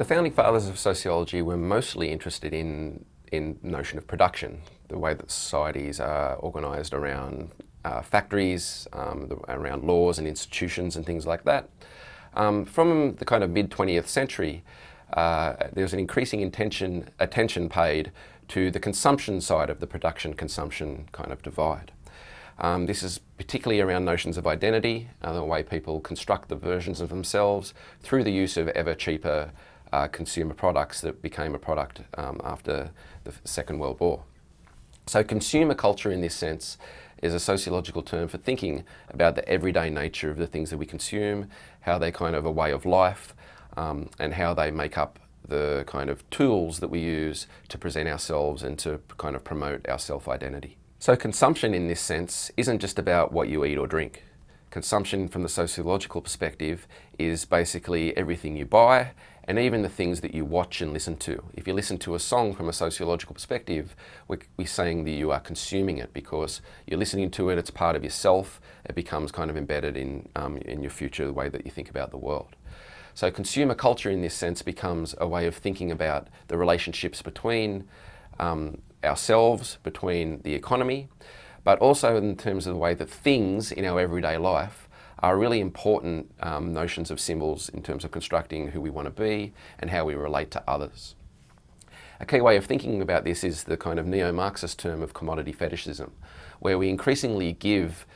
The founding fathers of sociology were mostly interested in the notion of production, the way that societies are organised around factories, around laws and institutions and things like that. From the kind of mid-20th century, there's an increasing attention paid to the consumption side of the production-consumption kind of divide. This is particularly around notions of identity, the way people construct the versions of themselves through the use of ever cheaper consumer products that became a product after the Second World War. So consumer culture in this sense is a sociological term for thinking about the everyday nature of the things that we consume, how they're kind of a way of life, and how they make up the kind of tools that we use to present ourselves and to kind of promote our self-identity. So consumption in this sense isn't just about what you eat or drink. Consumption from the sociological perspective is basically everything you buy and even the things that you watch and listen to. If you listen to a song from a sociological perspective, we're saying that you are consuming it because you're listening to it, it's part of yourself, it becomes kind of embedded in your future, the way that you think about the world. So consumer culture in this sense becomes a way of thinking about the relationships between ourselves, between the economy, but also in terms of the way that things in our everyday life are really important notions of symbols in terms of constructing who we want to be and how we relate to others. A key way of thinking about this is the kind of neo-Marxist term of commodity fetishism, where we increasingly give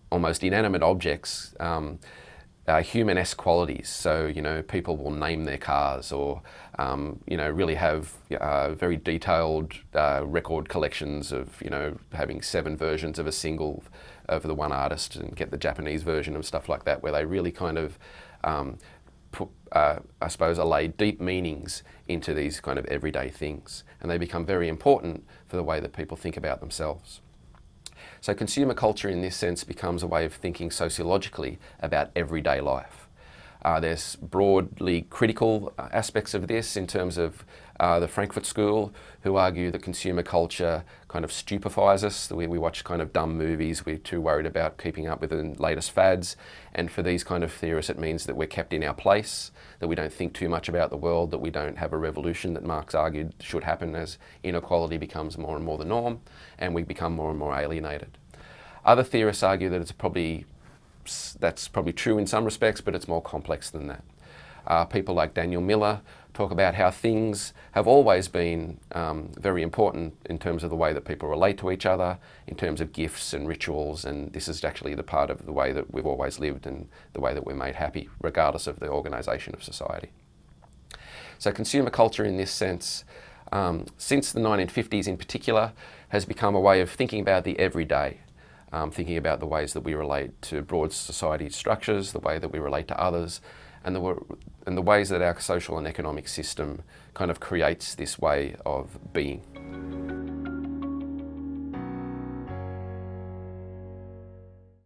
almost inanimate objects human-esque qualities. So, people will name their cars or, really have very detailed record collections of, having 7 versions of a single of the one artist and get the Japanese version of stuff like that, where they really kind of, I suppose, allay deep meanings into these kind of everyday things. And they become very important for the way that people think about themselves. So consumer culture in this sense becomes a way of thinking sociologically about everyday life. There's broadly critical aspects of this in terms of the Frankfurt School, who argue that consumer culture kind of stupefies us. We watch kind of dumb movies, we're too worried about keeping up with the latest fads. And for these kind of theorists, it means that we're kept in our place, that we don't think too much about the world, that we don't have a revolution that Marx argued should happen as inequality becomes more and more the norm, and we become more and more alienated. Other theorists argue that that's probably true in some respects, but it's more complex than that. People like Daniel Miller talk about how things have always been very important in terms of the way that people relate to each other, in terms of gifts and rituals, and this is actually the part of the way that we've always lived and the way that we're made happy, regardless of the organisation of society. So consumer culture in this sense, since the 1950s in particular, has become a way of thinking about the everyday. Thinking about the ways that we relate to broad society structures, the way that we relate to others, and the ways that our social and economic system kind of creates this way of being.